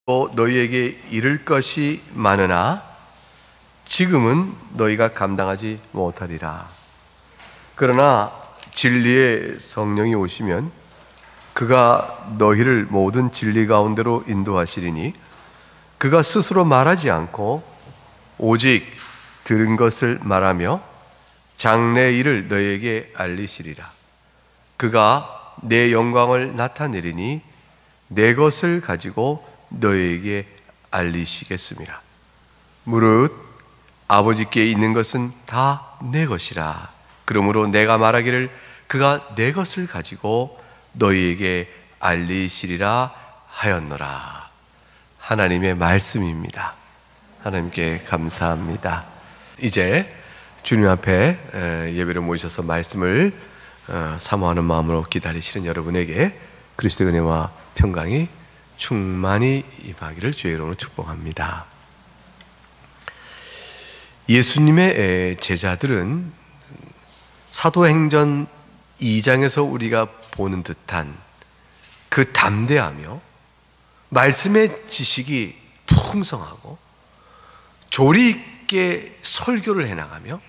너희에게 이를 것이 많으나 지금은 너희가 감당하지 못하리라. 그러나 진리의 성령이 오시면 그가 너희를 모든 진리 가운데로 인도하시리니 그가 스스로 말하지 않고 오직 들은 것을 말하며 장래 일을 너희에게 알리시리라. 그가 내 영광을 나타내리니 내 것을 가지고 너희에게 알리시겠습니다. 무릇 아버지께 있는 것은 다 내 것이라. 그러므로 내가 말하기를 그가 내 것을 가지고 너희에게 알리시리라 하였노라. 하나님의 말씀입니다. 하나님께 감사합니다. 이제 주님 앞에 예배를 모셔서 말씀을 사모하는 마음으로 기다리시는 여러분에게 그리스도의 은혜와 평강이 충만히 임하기를 주의 이름으로 축복합니다. 예수님의 제자들은 사도행전 2장에서 우리가 보는 듯한 그 담대하며 말씀의 지식이 풍성하고 조리 있게 설교를 해나가며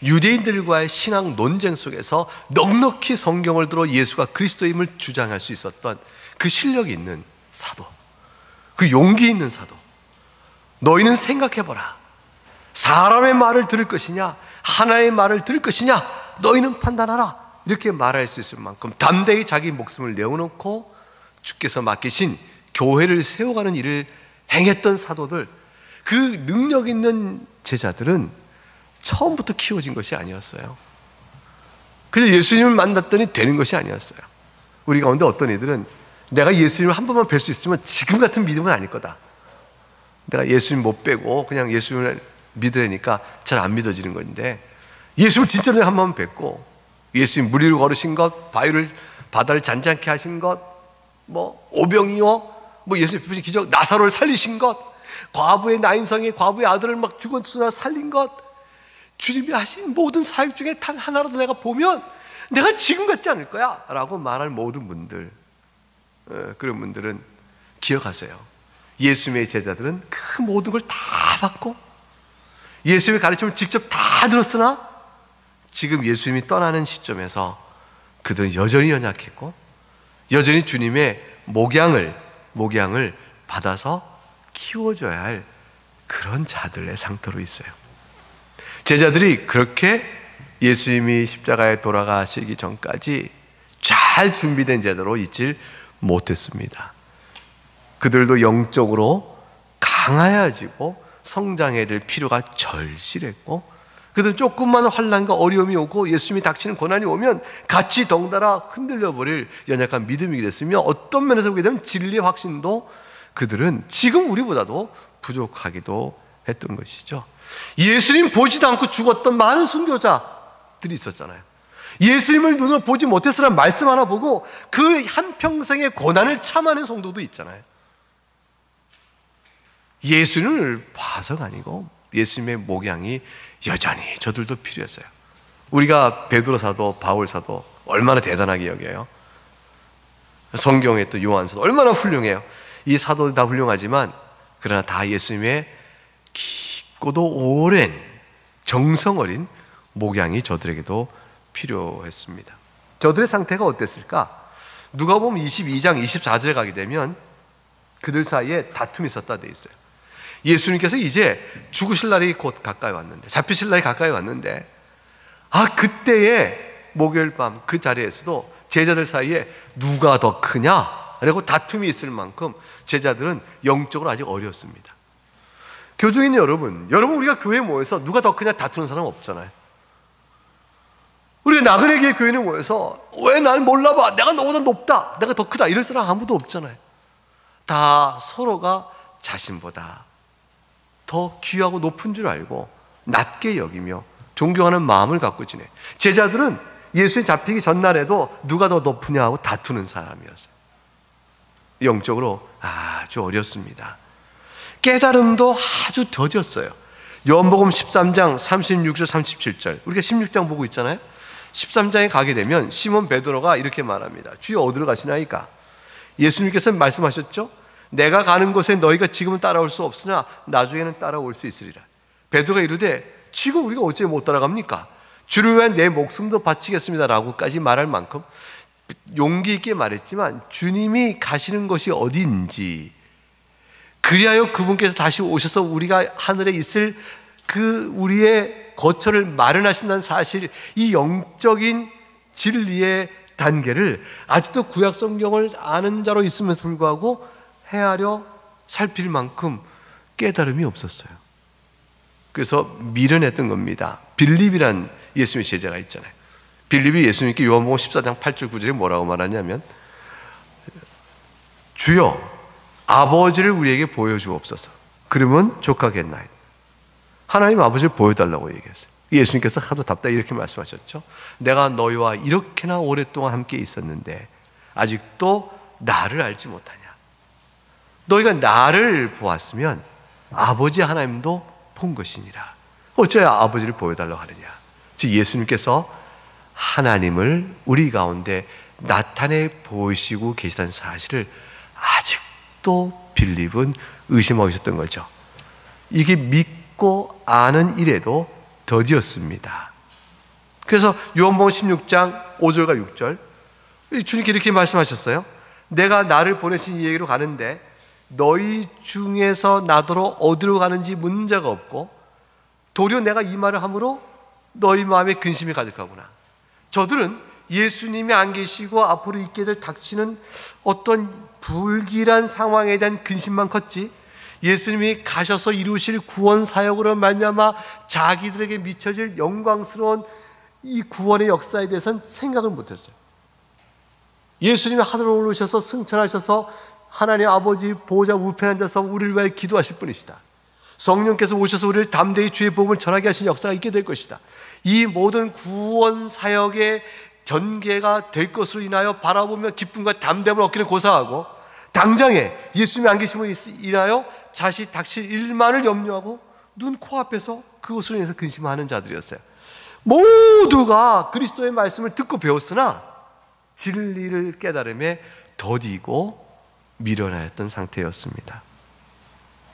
유대인들과의 신앙 논쟁 속에서 넉넉히 성경을 들어 예수가 그리스도임을 주장할 수 있었던 그 실력이 있는 사도, 그 용기 있는 사도. 너희는 생각해보라. 사람의 말을 들을 것이냐 하나님의 말을 들을 것이냐 너희는 판단하라. 이렇게 말할 수 있을 만큼 담대히 자기 목숨을 내어놓고 주께서 맡기신 교회를 세워가는 일을 행했던 사도들, 그 능력 있는 제자들은 처음부터 키워진 것이 아니었어요. 그래서 예수님을 만났더니 되는 것이 아니었어요. 우리 가운데 어떤 이들은 내가 예수님을 한 번만 뵐 수 있으면 지금 같은 믿음은 아닐 거다. 내가 예수님 못 뵈고 그냥 예수님을 믿으려니까 잘 안 믿어지는 건데, 예수님을 진짜로 한 번만 뵙고 예수님 물 위를 걸으신 것, 바다를 잔잔케 하신 것, 오병이어, 예수님 베푸신 기적, 나사로를 살리신 것, 과부의 나인성의 과부의 아들을 막 죽었으나 살린 것, 주님이 하신 모든 사역 중에 단 하나라도 내가 보면 내가 지금 같지 않을 거야 라고 말할 모든 분들, 그런 분들은 기억하세요. 예수님의 제자들은 그 모든 걸 다 받고 예수님의 가르침을 직접 다 들었으나 지금 예수님이 떠나는 시점에서 그들은 여전히 연약했고 여전히 주님의 목양을 받아서 키워줘야 할 그런 자들의 상태로 있어요. 제자들이 그렇게 예수님이 십자가에 돌아가시기 전까지 잘 준비된 제자로 있질 못했습니다. 그들도 영적으로 강해야지고 성장해야 될 필요가 절실했고, 그들은 조금만 환난과 어려움이 오고 예수님이 닥치는 고난이 오면 같이 덩달아 흔들려 버릴 연약한 믿음이 됐으며, 어떤 면에서 보게 되면 진리의 확신도 그들은 지금 우리보다도 부족하기도 했던 것이죠. 예수님 보지도 않고 죽었던 많은 순교자들이 있었잖아요. 예수님을 눈으로 보지 못했으나 말씀 하나 보고 그 한평생의 고난을 참아낸 성도도 있잖아요. 예수님을 봐서가 아니고 예수님의 목양이 여전히 저들도 필요했어요. 우리가 베드로 사도, 바울 사도 얼마나 대단하게 여겨요. 성경에 또 요한 사도 얼마나 훌륭해요. 이 사도들 다 훌륭하지만 그러나 다 예수님의 깊고도 오랜 정성 어린 목양이 저들에게도 필요했습니다. 저들의 상태가 어땠을까? 누가복음 22장 24절에 가게 되면 그들 사이에 다툼이 있었다 돼 있어요. 예수님께서 이제 죽으실 날이 곧 가까이 왔는데, 잡히실 날이 가까이 왔는데, 그때의 목요일 밤 그 자리에서도 제자들 사이에 누가 더 크냐? 라고 다툼이 있을 만큼 제자들은 영적으로 아직 어렸습니다. 교중인 여러분 우리가 교회에 모여서 누가 더 크냐 다투는 사람 없잖아요. 우리가 나그네교회 교회에 모여서 왜 날 몰라봐, 내가 너보다 높다, 내가 더 크다 이럴 사람 아무도 없잖아요. 다 서로가 자신보다 더 귀하고 높은 줄 알고 낮게 여기며 존경하는 마음을 갖고 지내. 제자들은 예수에 잡히기 전날에도 누가 더 높으냐 하고 다투는 사람이었어요. 영적으로 아주 어렸습니다. 깨달음도 아주 더뎠어요. 요한복음 13장 36절 37절, 우리가 16장 보고 있잖아요. 13장에 가게 되면 시몬 베드로가 이렇게 말합니다. 주여 어디로 가시나이까? 예수님께서 말씀하셨죠. 내가 가는 곳에 너희가 지금은 따라올 수 없으나 나중에는 따라올 수 있으리라. 베드로가 이르되 지금 우리가 어째 못 따라갑니까? 주를 위한 내 목숨도 바치겠습니다 라고까지 말할 만큼 용기 있게 말했지만 주님이 가시는 것이 어디인지, 그리하여 그분께서 다시 오셔서 우리가 하늘에 있을 그 우리의 거처를 마련하신다는 사실, 이 영적인 진리의 단계를 아직도 구약 성경을 아는 자로 있으면서 불구하고 헤아려 살필 만큼 깨달음이 없었어요. 그래서 미련했던 겁니다. 빌립이란 예수님의 제자가 있잖아요. 빌립이 예수님께 요한복음 14장 8절 9절에 뭐라고 말하냐면 주여 아버지를 우리에게 보여주옵소서. 그러면 족하겠나이다. 하나님 아버지를 보여달라고 얘기했어요. 예수님께서 하도 답답 이렇게 말씀하셨죠. 내가 너희와 이렇게나 오랫동안 함께 있었는데 아직도 나를 알지 못하냐. 너희가 나를 보았으면 아버지 하나님도 본 것이니라. 어쩌야 아버지를 보여달라고 하느냐. 즉 예수님께서 하나님을 우리 가운데 나타내 보이시고 계시다는 사실을 아직도 빌립은 의심하고 있었던 거죠. 이게 믿고 아는 일에도 더디었습니다. 그래서 요한복음 16장 5절과 6절 주님께 이렇게 말씀하셨어요. 내가 나를 보내신 이에게로 가는데 너희 중에서 나더러 어디로 가는지 묻는 자가 없고 도리어 내가 이 말을 함으로 너희 마음에 근심이 가득하구나. 저들은 예수님이 안 계시고 앞으로 있게 될 닥치는 어떤 불길한 상황에 대한 근심만 컸지, 예수님이 가셔서 이루실 구원 사역으로 말미암아 자기들에게 미쳐질 영광스러운 이 구원의 역사에 대해서는 생각을 못했어요. 예수님이 하늘로 올르셔서 승천하셔서 하나님 아버지 보좌 우편에 앉아서 우리를 위하여 기도하실 분이시다. 성령께서 오셔서 우리를 담대히 주의 복음을 전하게 하신 역사가 있게 될 것이다. 이 모든 구원 사역의 전개가 될 것으로 인하여 바라보며 기쁨과 담대함을 얻기를 고사하고, 당장에 예수님이 안 계심으로 인하여 자식 닥칠 일만을 염려하고 눈 코앞에서 그것으로 인해서 근심하는 자들이었어요. 모두가 그리스도의 말씀을 듣고 배웠으나 진리를 깨달음에 더디고 미련하였던 상태였습니다.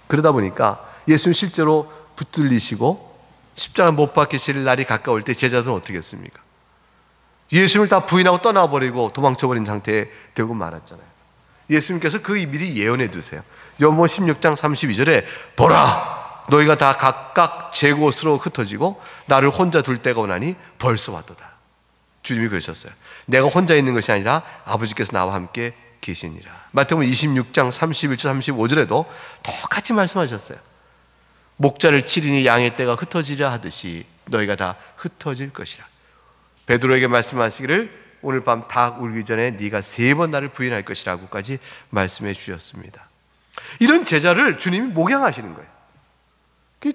그러다 보니까 예수님 실제로 붙들리시고 십자가 못 박히실 날이 가까울 때 제자들은 어떻게 했습니까? 예수님을 다 부인하고 떠나버리고 도망쳐버린 상태에 되고 말았잖아요. 예수님께서 그 미리 예언해 두세요. 요한복음 16장 32절에 보라 너희가 다 각각 제 곳으로 흩어지고 나를 혼자 둘 때가 오나니 벌써 왔도다. 주님이 그러셨어요. 내가 혼자 있는 것이 아니라 아버지께서 나와 함께 계시니라. 마태복음 26장 31절 35절에도 똑같이 말씀하셨어요. 목자를 치리니 양의 떼가 흩어지려 하듯이 너희가 다 흩어질 것이라. 베드로에게 말씀하시기를 오늘 밤 닭 울기 전에 네가 3번 나를 부인할 것이라고까지 말씀해 주셨습니다. 이런 제자를 주님이 목양하시는 거예요.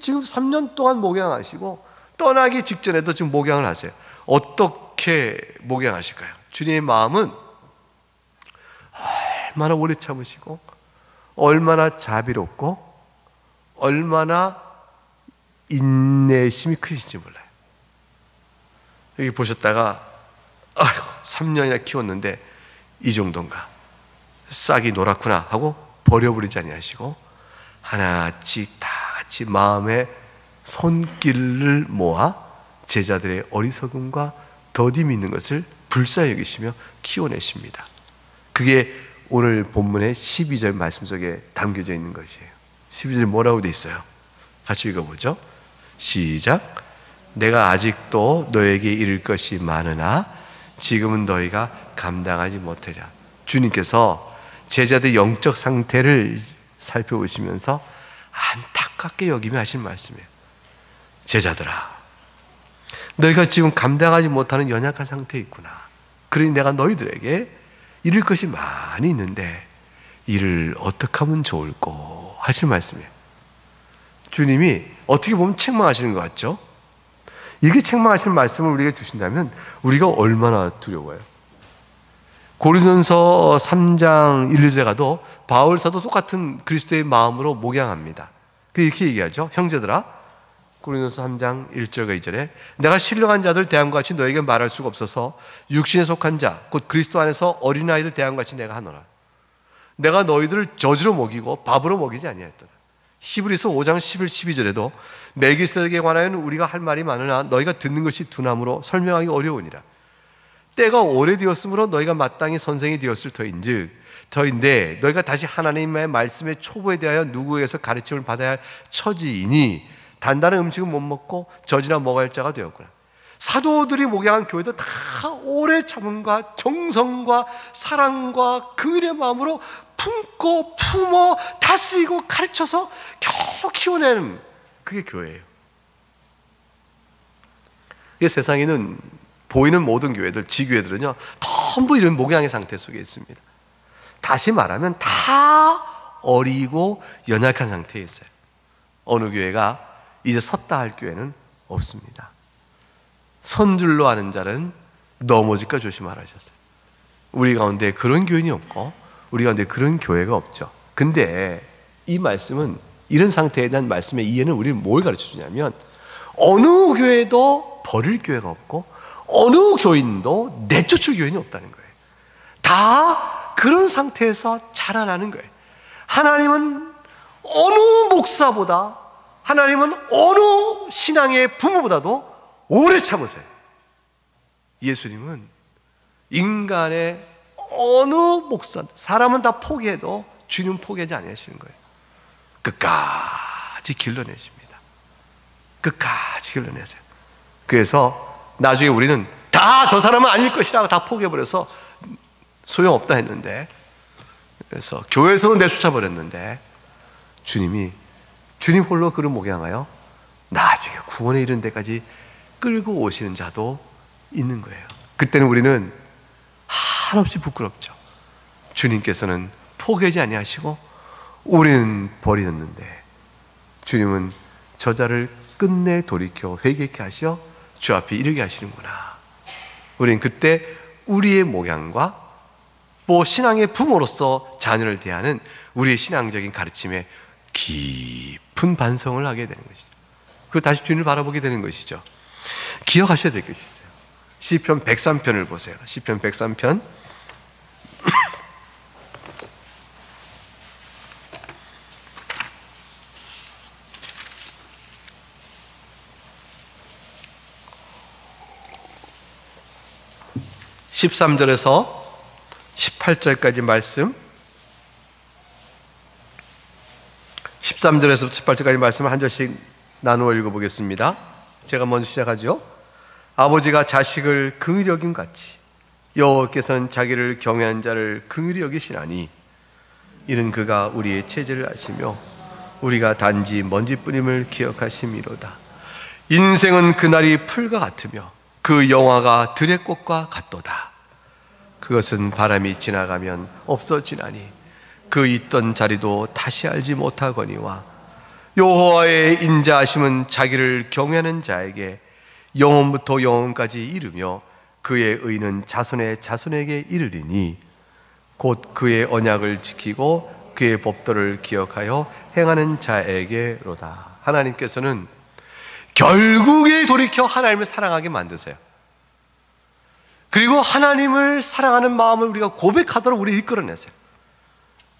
지금 3년 동안 목양하시고 떠나기 직전에도 지금 목양을 하세요. 어떻게 목양하실까요? 주님의 마음은 얼마나 오래 참으시고 얼마나 자비롭고 얼마나 인내심이 크신지 몰라요. 여기 보셨다가 아이고 3년이나 키웠는데 이 정도인가, 싹이 노랗구나 하고 버려버리지 아니하시고 하나같이 다 같이 마음의 손길을 모아 제자들의 어리석음과 더딤이 있는 것을 불쌍히 여기시며 키워내십니다. 그게 오늘 본문의 12절 말씀 속에 담겨져 있는 것이에요. 12절에 뭐라고 돼 있어요? 같이 읽어보죠. 시작. 내가 아직도 너에게 이를 것이 많으나 지금은 너희가 감당하지 못하리라. 주님께서 제자들의 영적 상태를 살펴보시면서 안타깝게 여기며 하신 말씀이에요. 제자들아, 너희가 지금 감당하지 못하는 연약한 상태에 있구나. 그러니 내가 너희들에게 이룰 것이 많이 있는데 이를 어떻게 하면 좋을꼬 하실 말씀이에요. 주님이 어떻게 보면 책망하시는 것 같죠? 이렇게 책망하시는 말씀을 우리에게 주신다면 우리가 얼마나 두려워요. 고린도전서 3장 1, 2절에 가도 바울 사도 똑같은 그리스도의 마음으로 목양합니다. 이렇게 얘기하죠. 형제들아, 고린도전서 3장 1절과 2절에 내가 신령한 자들 대함과 같이 너에게 말할 수가 없어서 육신에 속한 자 곧 그리스도 안에서 어린아이들 대함과 같이 내가 하노라. 내가 너희들을 저주로 먹이고 밥으로 먹이지 아니하였도다. 히브리서 5장 11, 12절에도 멜기세덱에 관하여는 우리가 할 말이 많으나 너희가 듣는 것이 둔함으로 설명하기 어려우니라. 때가 오래되었으므로 너희가 마땅히 선생이 되었을 터인데 너희가 다시 하나님의 말씀의 초보에 대하여 누구에게서 가르침을 받아야 할 처지이니 단단한 음식은 못 먹고 젖이나 먹어야 할 자가 되었구나. 사도들이 목양한 교회도 다 오래 참음과 정성과 사랑과 긍휼의 마음으로 품고 품어 다스리고 가르쳐서 겨우 키워내는 그게 교회예요. 이게 세상에는 보이는 모든 교회들, 지교회들은요 전부 이런 목양의 상태 속에 있습니다. 다시 말하면 다 어리고 연약한 상태에 있어요. 어느 교회가 이제 섰다 할 교회는 없습니다. 선 줄로 아는 자는 넘어질까 조심하라 하셨어요. 우리 가운데 그런 교인이 없고 우리 가운데 그런 교회가 없죠. 근데 이 말씀은, 이런 상태에 대한 말씀의 이해는 우리는 뭘 가르쳐 주냐면 어느 교회도 버릴 교회가 없고 어느 교인도 내쫓을 교인이 없다는 거예요. 다 그런 상태에서 자라나는 거예요. 하나님은 어느 목사보다, 하나님은 어느 신앙의 부모보다도 오래 참으세요. 예수님은 인간의 어느 목사, 사람은 다 포기해도 주님은 포기하지 않으시는 거예요. 끝까지 길러내십니다. 끝까지 길러내세요. 그래서 나중에 우리는 다 저 사람은 아닐 것이라고 다 포기해버려서 소용없다 했는데, 그래서 교회에서도 내쫓아버렸는데 주님 홀로 그를 목양하여 나중에 구원에 이른 데까지 끌고 오시는 자도 있는 거예요. 그때는 우리는 한없이 부끄럽죠. 주님께서는 포기하지 아니하시고 우리는 버리는데 주님은 저자를 끝내 돌이켜 회개케 하시어 주 앞에 이르게 하시는구나. 우리는 그때 우리의 목양과 신앙의 부모로서 자녀를 대하는 우리의 신앙적인 가르침에 깊은 반성을 하게 되는 것이죠. 그리고 다시 주님을 바라보게 되는 것이죠. 기억하셔야 될 것이 있어요. 시편 103편을 보세요. 시편 103편 13절에서 18절까지 말씀, 13절에서 18절까지 말씀을 한 절씩 나누어 읽어보겠습니다. 제가 먼저 시작하죠. 아버지가 자식을 긍휼히 여김 같이 여호와께서는 자기를 경외한 자를 긍휼히 여기시나니 이는 그가 우리의 체질을 아시며 우리가 단지 먼지뿐임을 기억하심이로다. 인생은 그날이 풀과 같으며 그 영화가 들의 꽃과 같도다. 그것은 바람이 지나가면 없어지나니 그 있던 자리도 다시 알지 못하거니와 여호와의 인자하심은 자기를 경외하는 자에게 영원부터 영원까지 이르며 그의 의는 자손의 자손에게 이르리니 곧 그의 언약을 지키고 그의 법도를 기억하여 행하는 자에게로다. 하나님께서는 결국에 돌이켜 하나님을 사랑하게 만드세요. 그리고 하나님을 사랑하는 마음을 우리가 고백하도록 우리 이끌어내세요.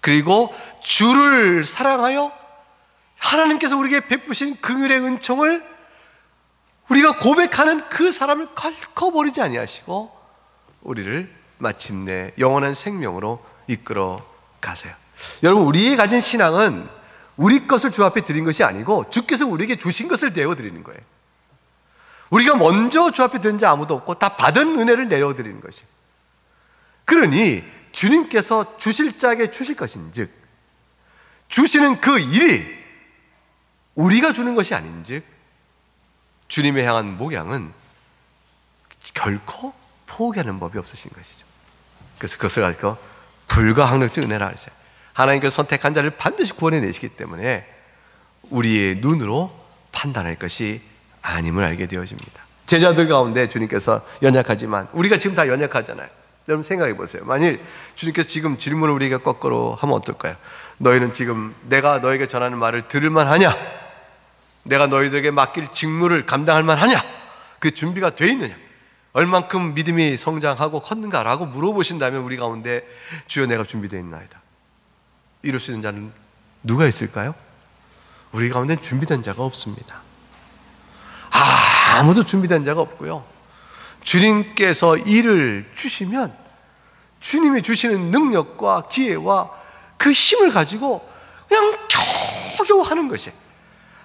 그리고 주를 사랑하여 하나님께서 우리에게 베푸신 긍휼의 은총을 우리가 고백하는 그 사람을 컬커버리지 아니하시고 우리를 마침내 영원한 생명으로 이끌어 가세요. 여러분, 우리의 가진 신앙은 우리 것을 주 앞에 드린 것이 아니고 주께서 우리에게 주신 것을 내어 드리는 거예요. 우리가 먼저 주 앞에 드린 자 아무도 없고 다 받은 은혜를 내어 드리는 것이에요. 그러니 주님께서 주실 자에게 주실 것인즉 주시는 그 일이 우리가 주는 것이 아닌즉 주님에 향한 목양은 결코 포기하는 법이 없으신 것이죠. 그래서 그것을 가지고 불가항력적 은혜라 하셨어요. 하나님께서 선택한 자를 반드시 구원해 내시기 때문에 우리의 눈으로 판단할 것이 아님을 알게 되어집니다. 제자들 가운데 주님께서 연약하지만 우리가 지금 다 연약하잖아요. 여러분 생각해 보세요. 만일 주님께서 지금 질문을 우리가 거꾸로 하면 어떨까요? 너희는 지금 내가 너에게 전하는 말을 들을 만하냐? 내가 너희들에게 맡길 직무를 감당할 만하냐? 그 준비가 돼 있느냐? 얼만큼 믿음이 성장하고 컸는가라고 물어보신다면 우리 가운데 주여 내가 준비되어 있나이다. 이룰 수 있는 자는 누가 있을까요? 우리 가운데 준비된 자가 없습니다. 아무도 준비된 자가 없고요. 주님께서 일을 주시면 주님이 주시는 능력과 기회와 그 힘을 가지고 그냥 겨우겨우 하는 것이,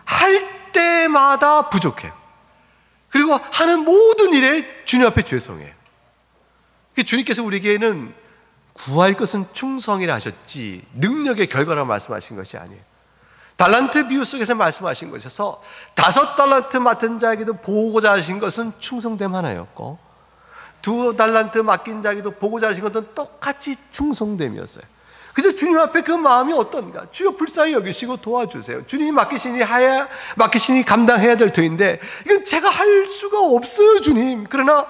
할 때마다 부족해요. 그리고 하는 모든 일에 주님 앞에 죄송해요. 주님께서 우리에게는 구할 것은 충성이라 하셨지 능력의 결과라고 말씀하신 것이 아니에요. 달란트 비유 속에서 말씀하신 것에서 5달란트 맡은 자에게도 보고자 하신 것은 충성됨 하나였고, 2달란트 맡긴 자에게도 보고자 하신 것은 똑같이 충성됨이었어요. 그래서 주님 앞에 그 마음이 어떤가? 주여 불쌍히 여기시고 도와주세요. 주님이 맡기시니 감당해야 될 터인데 이건 제가 할 수가 없어요, 주님. 그러나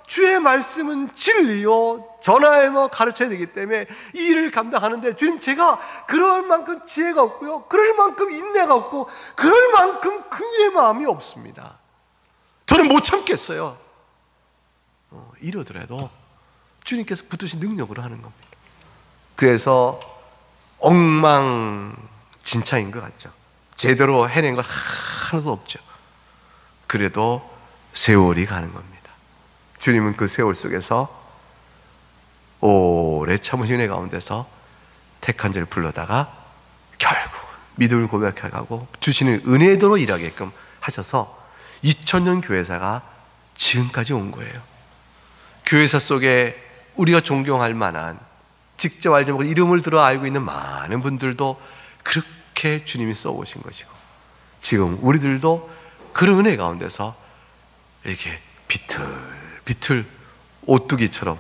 주의 말씀은 진리요 전하여 가르쳐야 되기 때문에 이 일을 감당하는데 주님, 제가 그럴 만큼 지혜가 없고요, 그럴 만큼 인내가 없고, 그럴 만큼 그 일의 마음이 없습니다. 저는 못 참겠어요. 이러더라도 주님께서 붙드신 능력으로 하는 겁니다. 그래서 엉망진창인 것 같죠. 제대로 해낸 것 하나도 없죠. 그래도 세월이 가는 겁니다. 주님은 그 세월 속에서 오래 참으신 은혜 가운데서 택한 자를 불러다가 결국 믿음을 고백해가고 주시는 은혜대로 일하게끔 하셔서 2000년 교회사가 지금까지 온 거예요. 교회사 속에 우리가 존경할 만한, 직접 알지 못하고 이름을 들어 알고 있는 많은 분들도 그렇게 주님이 써오신 것이고, 지금 우리들도 그런 은혜 가운데서 이렇게 비틀비틀 오뚜기처럼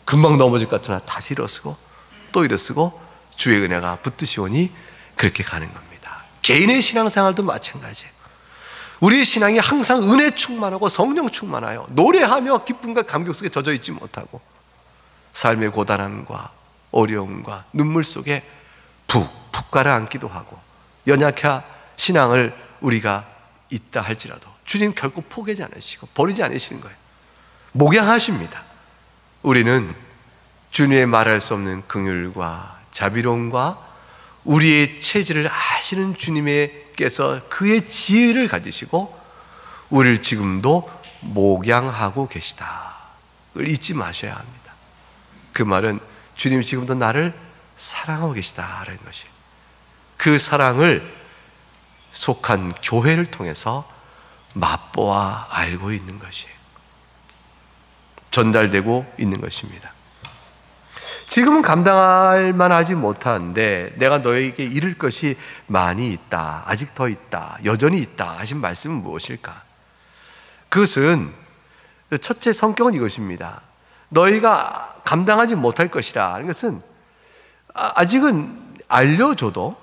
금방 넘어질 것 같으나 다시 일어서고 또 일어서고 주의 은혜가 붙듯이 오니 그렇게 가는 겁니다. 개인의 신앙생활도 마찬가지예요. 우리의 신앙이 항상 은혜 충만하고 성령 충만하여 노래하며 기쁨과 감격 속에 젖어 있지 못하고 삶의 고단함과 어려움과 눈물 속에 푹 가라앉기도 하고 연약해 신앙을 우리가 있다 할지라도 주님 결코 포기하지 않으시고 버리지 않으시는 거예요. 목양하십니다. 우리는 주님의 말할 수 없는 긍휼과 자비로움과 우리의 체질을 아시는 주님께서 그의 지혜를 가지시고 우리를 지금도 목양하고 계시다. 그걸 잊지 마셔야 합니다. 그 말은 주님이 지금도 나를 사랑하고 계시다라는 것이, 그 사랑을 속한 교회를 통해서 맛보아 알고 있는 것이에요. 전달되고 있는 것입니다. 지금은 감당할 만하지 못하는데 내가 너에게 이룰 것이 많이 있다, 아직 더 있다, 여전히 있다 하신 말씀은 무엇일까? 그것은 첫째 성격은 이것입니다. 너희가 감당하지 못할 것이라 하는 것은 아직은 알려줘도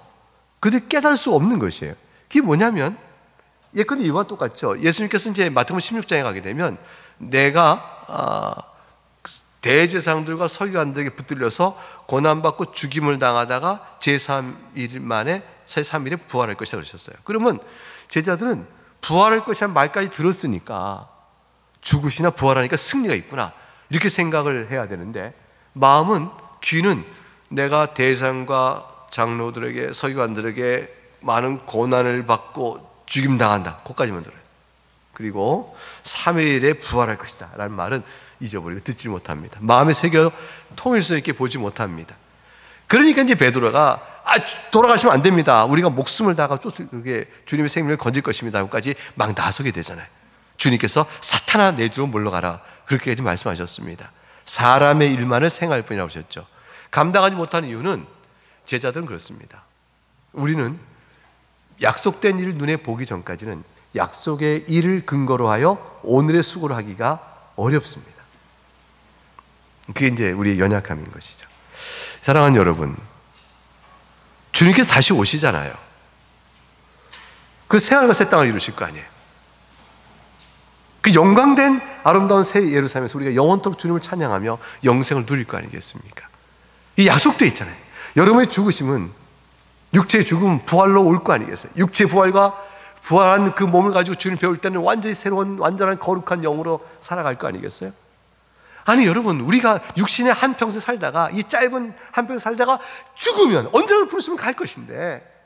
그들이 깨달을 수 없는 것이에요. 그게 뭐냐면 예컨대 이와 똑같죠. 예수님께서 이제 마태복음 16장에 가게 되면 내가 대제사장들과 서기관들에게 붙들려서 고난받고 죽임을 당하다가 제3일 만에 제3일에 부활할 것이다 그러셨어요. 그러면 제자들은 부활할 것이라는 말까지 들었으니까 죽으시나 부활하니까 승리가 있구나 이렇게 생각을 해야 되는데, 마음은, 귀는 내가 대제사장과 장로들에게 서기관들에게 많은 고난을 받고 죽임당한다, 그것까지만 들어요. 그리고 3일에 부활할 것이다 라는 말은 잊어버리고 듣지 못합니다. 마음에 새겨 통일성 있게 보지 못합니다. 그러니까 이제 베드로가 돌아가시면 안 됩니다, 우리가 목숨을 다가 주님의 생명을 건질 것입니다 하고까지 막 나서게 되잖아요. 주님께서 사탄아 내 뒤로 물러가라 그렇게까지 말씀하셨습니다. 사람의 일만을 생각할 뿐이라고 하셨죠. 감당하지 못하는 이유는 제자들은 그렇습니다. 우리는 약속된 일을 눈에 보기 전까지는 약속의 일을 근거로 하여 오늘의 수고를 하기가 어렵습니다. 그게 이제 우리의 연약함인 것이죠. 사랑하는 여러분, 주님께서 다시 오시잖아요. 그 새하늘과 새 땅을 이루실 거 아니에요. 그 영광된 아름다운 새 예루살렘에서 우리가 영원토록 주님을 찬양하며 영생을 누릴 거 아니겠습니까? 이 약속되어 있잖아요. 여러분의 죽으심은, 육체의 죽음은 부활로 올 거 아니겠어요? 육체의 부활과 부활한 그 몸을 가지고 주님 배울 때는 완전히 새로운 완전한 거룩한 영으로 살아갈 거 아니겠어요? 아니 여러분, 우리가 육신의 한평생 살다가, 이 짧은 한평생 살다가 죽으면 언제라도 부르시면 갈 것인데,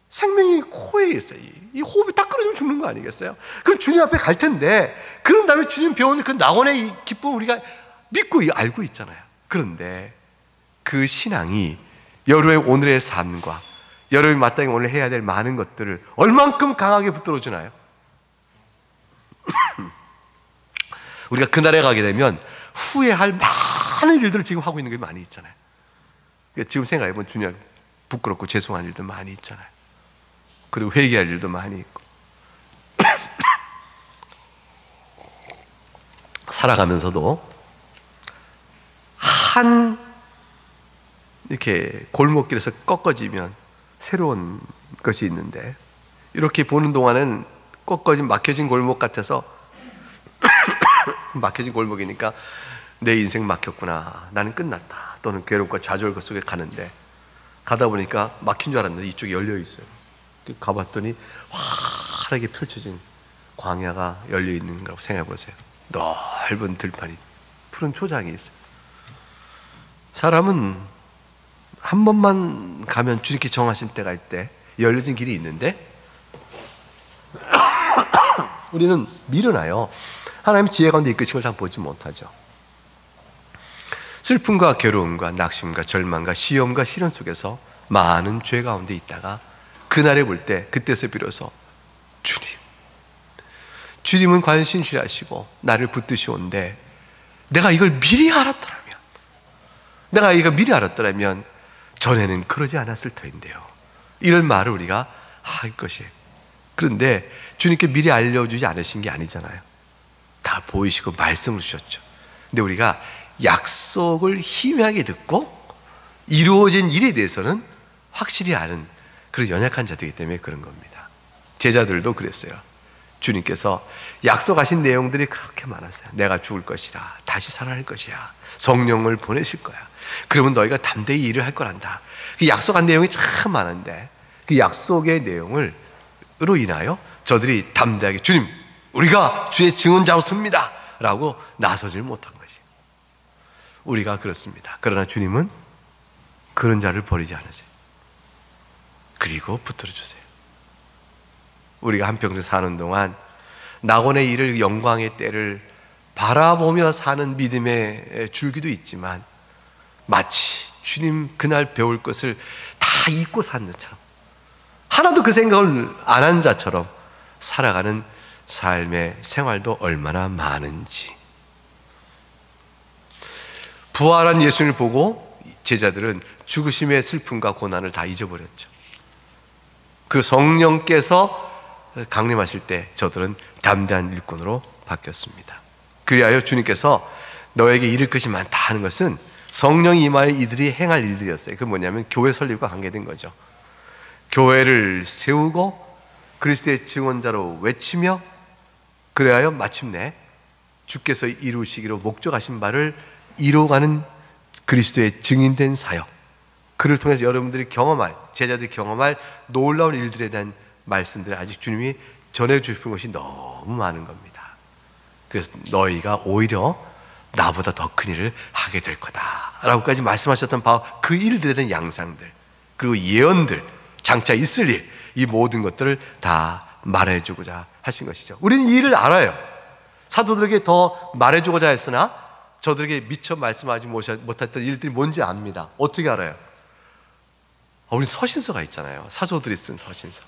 생명이 코에 있어요. 이 호흡이 딱 끊어지면 죽는 거 아니겠어요? 그럼 주님 앞에 갈 텐데, 그런 다음에 주님 배우는 그 낙원의 이 기쁨을 우리가 믿고 알고 있잖아요. 그런데 그 신앙이 여러분의 오늘의 삶과 여러분이 마땅히 오늘 해야 될 많은 것들을 얼만큼 강하게 붙들어 주나요? 우리가 그날에 가게 되면 후회할 많은 일들을 지금 하고 있는 게 많이 있잖아요. 지금 생각해보면 주님 부끄럽고 죄송한 일도 많이 있잖아요. 그리고 회개할 일도 많이 있고. 살아가면서도 한 이렇게 골목길에서 꺾어지면 새로운 것이 있는데, 이렇게 보는 동안은 꺾어진 막혀진 골목 같아서 막혀진 골목이니까 내 인생 막혔구나, 나는 끝났다, 또는 괴로움과 좌절 속에 가는데, 가다 보니까 막힌 줄 알았는데 이쪽이 열려 있어요. 가봤더니 환하게 펼쳐진 광야가 열려 있는 거라고 생각해 보세요. 넓은 들판이, 푸른 초장이 있어요. 사람은 한 번만 가면 주님께 정하신 때가 있대, 열려진 길이 있는데, 우리는 미련하여 하나님 지혜 가운데 이끄신 걸 다 보지 못하죠. 슬픔과 괴로움과 낙심과 절망과 시험과 시련 속에서 많은 죄 가운데 있다가 그날에 볼 때, 그때서 비로소 주님은 과연 신실하시고 나를 붙드시온데, 내가 이걸 미리 알았더라면 전에는 그러지 않았을 터인데요, 이런 말을 우리가 할 것이에요. 그런데 주님께 미리 알려주지 않으신 게 아니잖아요. 다 보이시고 말씀을 주셨죠. 근데 우리가 약속을 희미하게 듣고 이루어진 일에 대해서는 확실히 아는 그런 연약한 자들이기 때문에 그런 겁니다. 제자들도 그랬어요. 주님께서 약속하신 내용들이 그렇게 많았어요. 내가 죽을 것이라, 다시 살아날 것이야, 성령을 보내실 거야, 그러면 너희가 담대히 일을 할 거란다. 그 약속한 내용이 참 많은데, 그 약속의 내용으로 인하여 저들이 담대하게 주님, 우리가 주의 증언자로 섭니다 라고 나서질 못한 것이. 우리가 그렇습니다. 그러나 주님은 그런 자를 버리지 않으세요. 그리고 붙들어 주세요. 우리가 한평생 사는 동안 낙원의 일을, 영광의 때를 바라보며 사는 믿음의 줄기도 있지만, 마치 주님 그날 배울 것을 다 잊고 산 것처럼, 하나도 그 생각을 안 한 자처럼 살아가는 삶의 생활도 얼마나 많은지. 부활한 예수님을 보고 제자들은 죽으심의 슬픔과 고난을 다 잊어버렸죠. 그 성령께서 강림하실 때 저들은 담대한 일꾼으로 바뀌었습니다. 그리하여 주님께서 너에게 이를 것이 많다 하는 것은 성령이 임하여 이들이 행할 일들이었어요. 그게 뭐냐면 교회 설립과 관계된 거죠. 교회를 세우고 그리스도의 증언자로 외치며, 그래야 마침내 주께서 이루시기로 목적하신 바를 이루어가는 그리스도의 증인된 사역, 그를 통해서 여러분들이 경험할, 제자들이 경험할 놀라운 일들에 대한 말씀들을 아직 주님이 전해주신 것이 너무 많은 겁니다. 그래서 너희가 오히려 나보다 더 큰 일을 하게 될 거다 라고까지 말씀하셨던 바로 그 일들에 대한 양상들, 그리고 예언들, 장차 있을 일, 이 모든 것들을 다 말해주고자 하신 것이죠. 우리는 이 일을 알아요. 사도들에게 더 말해주고자 했으나 저들에게 미처 말씀하지 못했던 일들이 뭔지 압니다. 어떻게 알아요? 우리 서신서가 있잖아요. 사도들이 쓴 서신서.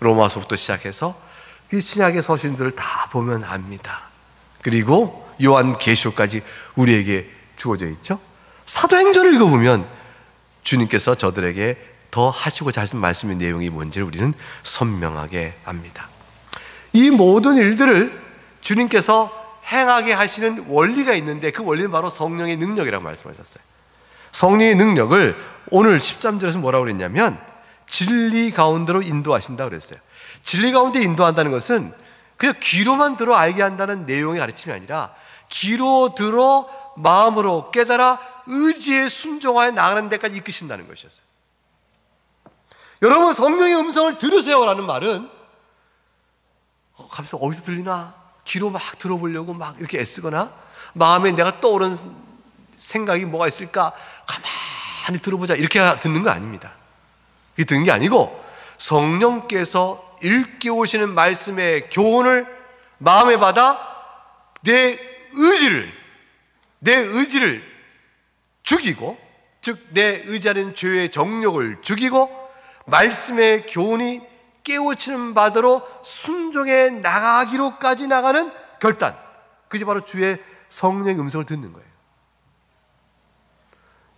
로마서부터 시작해서 그 신약의 서신들을 다 보면 압니다. 그리고 요한계시록까지 우리에게 주어져 있죠. 사도행전을 읽어보면 주님께서 저들에게 더 하시고자 하신 말씀의 내용이 뭔지를 우리는 선명하게 압니다. 이 모든 일들을 주님께서 행하게 하시는 원리가 있는데, 그 원리는 바로 성령의 능력이라고 말씀하셨어요. 성령의 능력을 오늘 13절에서 뭐라고 그랬냐면 진리 가운데로 인도하신다고 그랬어요. 진리 가운데 인도한다는 것은 그냥 귀로만 들어 알게 한다는 내용의 가르침이 아니라, 귀로 들어 마음으로 깨달아 의지에 순종하여 나가는 데까지 이끄신다는 것이었어요. 여러분, 성령의 음성을 들으세요라는 말은 가면서 어디서 들리나? 귀로 막 들어보려고 막 이렇게 애쓰거나 마음에 내가 떠오른 생각이 뭐가 있을까 가만히 들어보자 이렇게 듣는 거 아닙니다. 이게 듣는 게 아니고 성령께서 일깨우시는 말씀의 교훈을 마음에 받아 내 의지를 죽이고, 즉 내 의지하는 죄의 정욕을 죽이고 말씀의 교훈이 깨우치는 바대로 순종해 나가기로까지 나가는 결단, 그것이 바로 주의 성령의 음성을 듣는 거예요.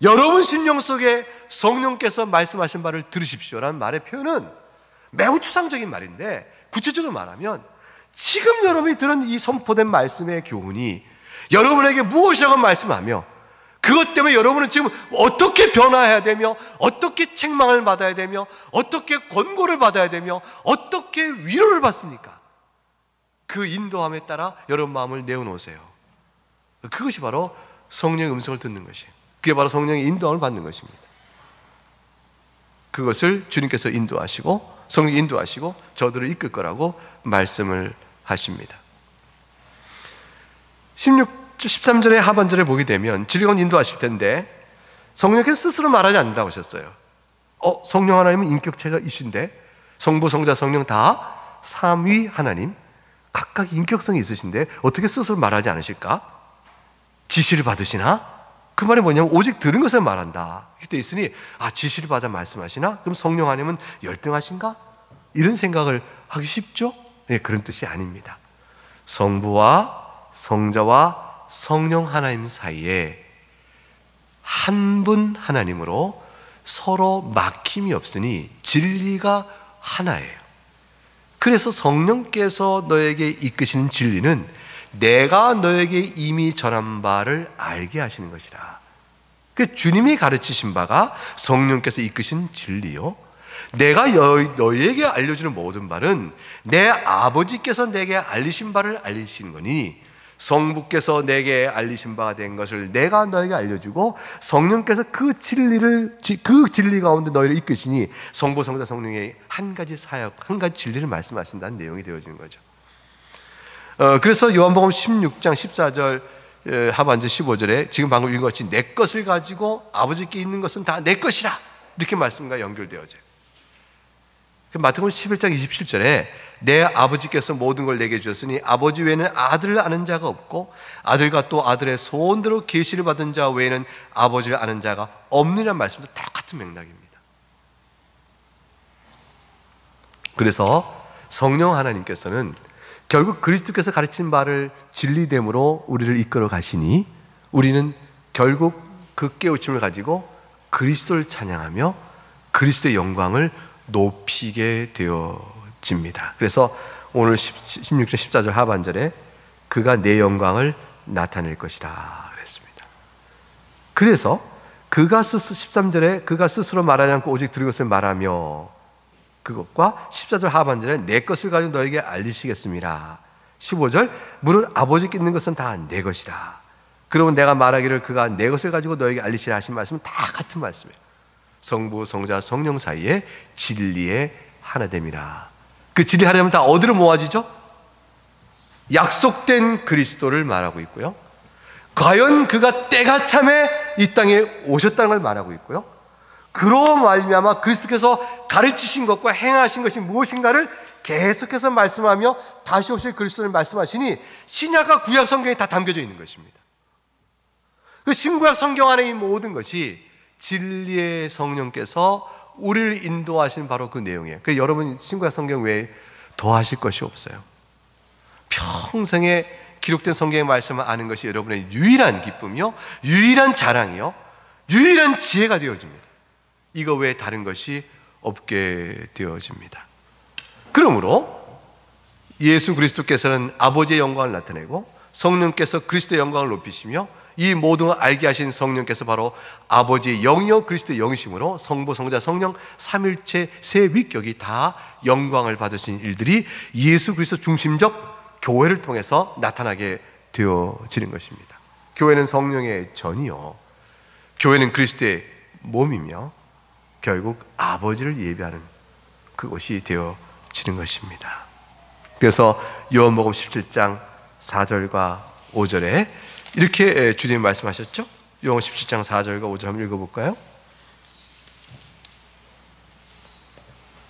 여러분 심령 속에 성령께서 말씀하신 바를 들으십시오라는 말의 표현은 매우 추상적인 말인데, 구체적으로 말하면 지금 여러분이 들은 이 선포된 말씀의 교훈이 여러분에게 무엇이라고 말씀하며, 그것 때문에 여러분은 지금 어떻게 변화해야 되며, 어떻게 책망을 받아야 되며, 어떻게 권고를 받아야 되며, 어떻게 위로를 받습니까? 그 인도함에 따라 여러분 마음을 내어놓으세요. 그것이 바로 성령의 음성을 듣는 것이에요. 그게 바로 성령의 인도함을 받는 것입니다. 그것을 주님께서 인도하시고, 성령이 인도하시고 저들을 이끌 거라고 말씀을 하십니다. 13절의 하반절에 보게 되면 진리가 인도하실 텐데 성령께서 스스로 말하지 않는다고 하셨어요. 성령 하나님은 인격체가 이신데 성부, 성자, 성령 다 삼위 하나님 각각 인격성이 있으신데 어떻게 스스로 말하지 않으실까? 지시를 받으시나? 그 말이 뭐냐면 오직 들은 것을 말한다 이렇게 돼 있으니, 지시를 받아 말씀하시나? 그럼 성령 하나님은 열등하신가? 이런 생각을 하기 쉽죠? 네, 그런 뜻이 아닙니다. 성부와 성자와 성령 하나님 사이에 한 분 하나님으로 서로 막힘이 없으니 진리가 하나예요. 그래서 성령께서 너에게 이끄시는 진리는 내가 너에게 이미 전한 바를 알게 하시는 것이다. 그 주님이 가르치신 바가 성령께서 이끄신 진리요, 내가 너에게 알려주는 모든 바는 내 아버지께서 내게 알리신 바를 알리시는 거니, 성부께서 내게 알리신 바가 된 것을 내가 너에게 알려주고 성령께서 그 진리 가운데 너희를 이끄시니 성부, 성자, 성령의 한 가지 사역, 한 가지 진리를 말씀하신다는 내용이 되어지는 거죠. 그래서 요한복음 16장 14절 하반절 15절에 지금 방금 읽은 것이 내 것을 가지고 아버지께 있는 것은 다 내 것이라 이렇게 말씀과 연결되어져요. 마태복음 11장 27절에 내 아버지께서 모든 걸 내게 주셨으니 아버지 외에는 아들을 아는 자가 없고 아들과 또 아들의 소원대로 계시를 받은 자 외에는 아버지를 아는 자가 없느냐는 말씀도 똑같은 맥락입니다. 그래서 성령 하나님께서는 결국 그리스도께서 가르친 바를 진리됨으로 우리를 이끌어 가시니 우리는 결국 그 깨우침을 가지고 그리스도를 찬양하며 그리스도의 영광을 높이게 되어집니다. 그래서 오늘 16절 14절 하반절에 그가 내 영광을 나타낼 것이다 그랬습니다. 그래서 그가 13절에 그가 스스로 말하지 않고 오직 들은 것을 말하며, 그것과 14절 하반절에 내 것을 가지고 너에게 알리시겠습니다. 15절 무릇 아버지께 있는 것은 다 내 것이다. 그러면 내가 말하기를 그가 내 것을 가지고 너에게 알리시라 하신 말씀은 다 같은 말씀이에요. 성부, 성자, 성령 사이에 진리의 하나됨이라. 그 진리 하나됨은 다 어디로 모아지죠? 약속된 그리스도를 말하고 있고요, 과연 그가 때가 참에 이 땅에 오셨다는 걸 말하고 있고요, 그로 말미암아 그리스도께서 가르치신 것과 행하신 것이 무엇인가를 계속해서 말씀하며 다시 오실 그리스도를 말씀하시니 신약과 구약 성경에 다 담겨져 있는 것입니다. 그 신구약 성경 안에 이 모든 것이 진리의 성령께서 우리를 인도하시는 바로 그 내용이에요. 그래서 여러분 신구약 성경 외에 더 하실 것이 없어요. 평생에 기록된 성경의 말씀을 아는 것이 여러분의 유일한 기쁨이요, 유일한 자랑이요, 유일한 지혜가 되어집니다. 이거 외에 다른 것이 없게 되어집니다. 그러므로 예수 그리스도께서는 아버지의 영광을 나타내고 성령께서 그리스도의 영광을 높이시며 이 모든 걸 알게 하신 성령께서 바로 아버지의 영이요 그리스도의 영이심으로 성부, 성자, 성령 삼일체 세 위격이 다 영광을 받으신 일들이 예수 그리스도 중심적 교회를 통해서 나타나게 되어지는 것입니다. 교회는 성령의 전이요, 교회는 그리스도의 몸이며 결국 아버지를 예배하는 그것이 되어지는 것입니다. 그래서 요한복음 17장 4절과 5절에 이렇게 주님이 말씀하셨죠? 요한복음 17장 4절과 5절 한번 읽어볼까요?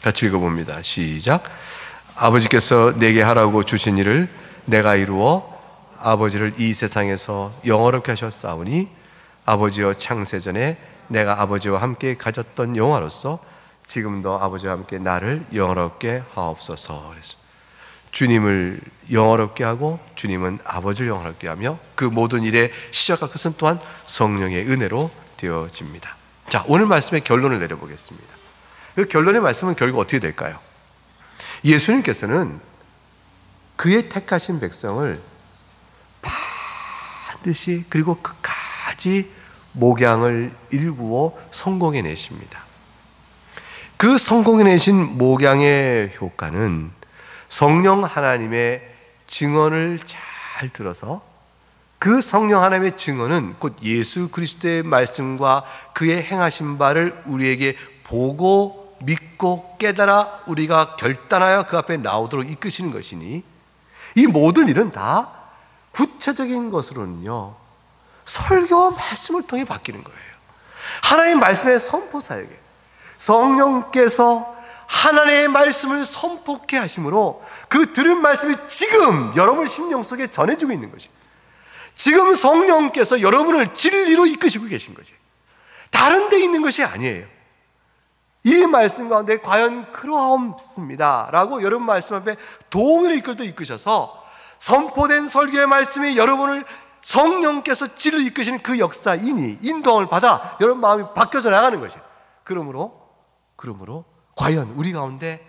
같이 읽어봅니다. 시작. 아버지께서 내게 하라고 주신 일을 내가 이루어 아버지를 이 세상에서 영화롭게 하셨사오니 아버지여 창세전에 내가 아버지와 함께 가졌던 영화로서 지금도 아버지와 함께 나를 영화롭게 하옵소서. 그랬습니다. 주님을 영화롭게 하고 주님은 아버지를 영화롭게 하며 그 모든 일의 시작과 끝은 또한 성령의 은혜로 되어집니다. 자, 오늘 말씀의 결론을 내려보겠습니다. 그 결론의 말씀은 결국 어떻게 될까요? 예수님께서는 그의 택하신 백성을 반드시 그리고 끝까지 목양을 일구어 성공해 내십니다. 그 성공해 내신 목양의 효과는 성령 하나님의 증언을 잘 들어서 그 성령 하나님의 증언은 곧 예수 그리스도의 말씀과 그의 행하신 바를 우리에게 보고 믿고 깨달아 우리가 결단하여 그 앞에 나오도록 이끄시는 것이니 이 모든 일은 다 구체적인 것으로는요 설교와 말씀을 통해 바뀌는 거예요. 하나님의 말씀의 선포 사역에 성령께서 하나님의 말씀을 선포케 하심으로 그 들은 말씀이 지금 여러분 심령 속에 전해지고 있는 것이에요. 지금 성령께서 여러분을 진리로 이끄시고 계신 거죠. 다른 데 있는 것이 아니에요. 이 말씀 가운데 과연 그러하옵습니다 라고 여러분 말씀 앞에 동의를 이끄셔서 선포된 설교의 말씀이 여러분을 성령께서 진리로 이끄시는 그 역사이니 인도함을 받아 여러분 마음이 바뀌어져 나가는 거죠. 그러므로 과연 우리 가운데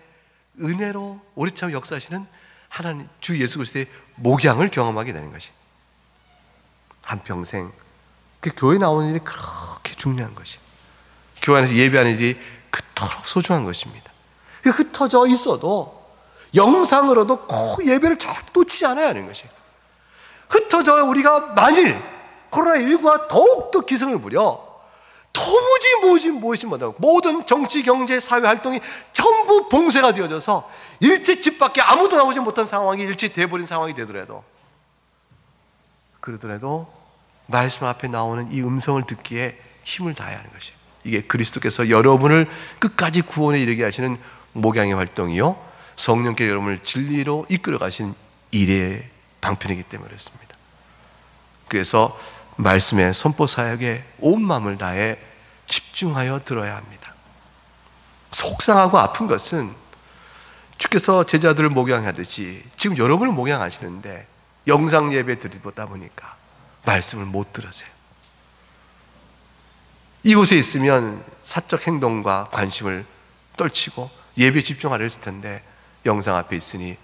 은혜로 오래참 역사하시는 하나님 주 예수 그리스도의 목양을 경험하게 되는 것이 한평생 그 교회 나오는 일이 그렇게 중요한 것이 교회 안에서 예배하는 일이 그토록 소중한 것입니다. 흩어져 있어도 영상으로도 꼭 예배를 절대 놓치지 않아야 하는 것이에요. 흩어져 우리가 만일 코로나19가 더욱더 기승을 부려 도무지 무엇이 못하고 모든 정치, 경제, 사회 활동이 전부 봉쇄가 되어져서 일체 집 밖에 아무도 나오지 못한 상황이 일체 돼버린 상황이 되더라도 그러더라도 말씀 앞에 나오는 이 음성을 듣기에 힘을 다해야 하는 것이에요. 이게 그리스도께서 여러분을 끝까지 구원에 이르게 하시는 목양의 활동이요 성령께 여러분을 진리로 이끌어 가신 일의 방편이기 때문에 그렇습니다. 그래서 말씀의 선포 사역에 온 마음을 다해 집중하여 들어야 합니다. 속상하고 아픈 것은 주께서 제자들을 목양하듯이 지금 여러분을 목양하시는데 영상 예배 드리다 보니까 말씀을 못 들으세요. 이곳에 있으면 사적 행동과 관심을 떨치고 예배에 집중하려 했을 텐데 영상 앞에 있으니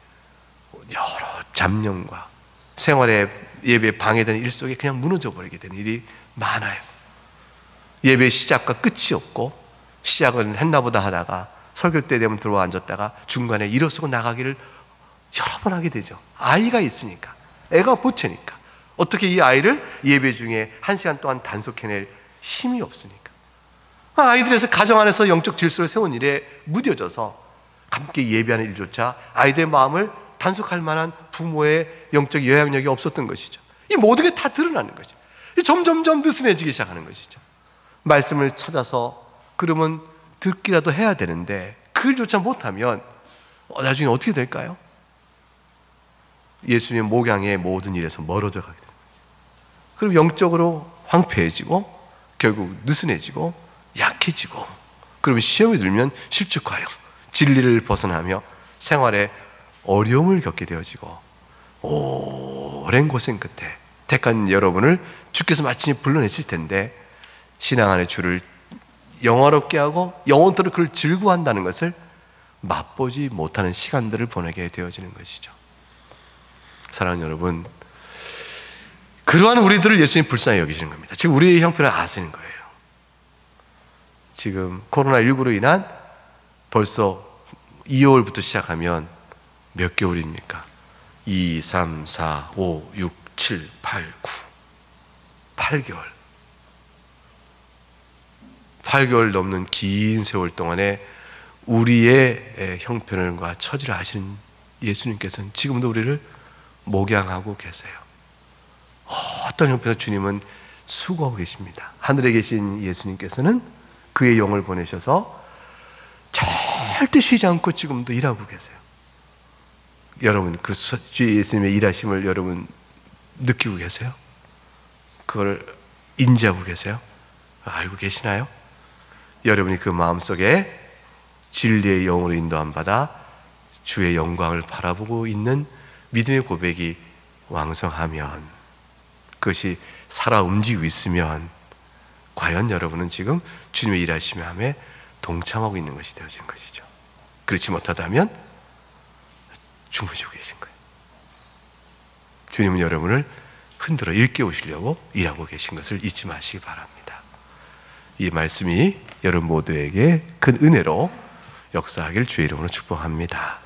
여러 잡념과 생활의 예배에 방해되는 일 속에 그냥 무너져 버리게 되는 일이 많아요. 예배의 시작과 끝이 없고 시작은 했나보다 하다가 설교 때 되면 들어와 앉았다가 중간에 일어서고 나가기를 여러 번 하게 되죠. 아이가 있으니까 애가 보채니까 어떻게 이 아이를 예배 중에 1시간 동안 단속해낼 힘이 없으니까 아이들에서 가정 안에서 영적 질서를 세운 일에 무뎌져서 함께 예배하는 일조차 아이들의 마음을 단속할 만한 부모의 영적 영향력이 없었던 것이죠. 이 모든 게 다 드러나는 거죠. 점점점 느슨해지기 시작하는 것이죠. 말씀을 찾아서 그러면 듣기라도 해야 되는데 그일조차 못하면 나중에 어떻게 될까요? 예수님의 목양의 모든 일에서 멀어져 가게 됩니다. 그럼 영적으로 황폐해지고 결국 느슨해지고 약해지고 그러면 시험이 들면 실축하여 진리를 벗어나며 생활에 어려움을 겪게 되어지고 오랜 고생 끝에 택한 여러분을 주께서 마침내 불러내실 텐데 신앙 안에 주를 영화롭게 하고 영원토록 그를 즐거워한다는 것을 맛보지 못하는 시간들을 보내게 되어지는 것이죠. 사랑하는 여러분, 그러한 우리들을 예수님이 불쌍히 여기시는 겁니다. 지금 우리의 형편을 아시는 거예요. 지금 코로나19로 인한 벌써 2월부터 시작하면 몇 개월입니까? 2, 3, 4, 5, 6, 7, 8, 9 8개월 8개월 넘는 긴 세월 동안에 우리의 형편과 처지를 아시는 예수님께서는 지금도 우리를 목양하고 계세요. 어떤 형편에서 주님은 수고하고 계십니다. 하늘에 계신 예수님께서는 그의 영을 보내셔서 절대 쉬지 않고 지금도 일하고 계세요. 여러분, 그 주 예수님의 일하심을 여러분 느끼고 계세요? 그걸 인지하고 계세요? 알고 계시나요? 여러분이 그 마음속에 진리의 영으로 인도함 받아 주의 영광을 바라보고 있는 믿음의 고백이 왕성하면, 그것이 살아 움직이고 있으면 과연 여러분은 지금 주님의 일하심에 동참하고 있는 것이 되어진 것이죠. 그렇지 못하다면 주무시고 계신 거예요. 주님은 여러분을 흔들어 일깨우시려고 일하고 계신 것을 잊지 마시기 바랍니다. 이 말씀이 여러분 모두에게 큰 은혜로 역사하길 주의 이름으로 축복합니다.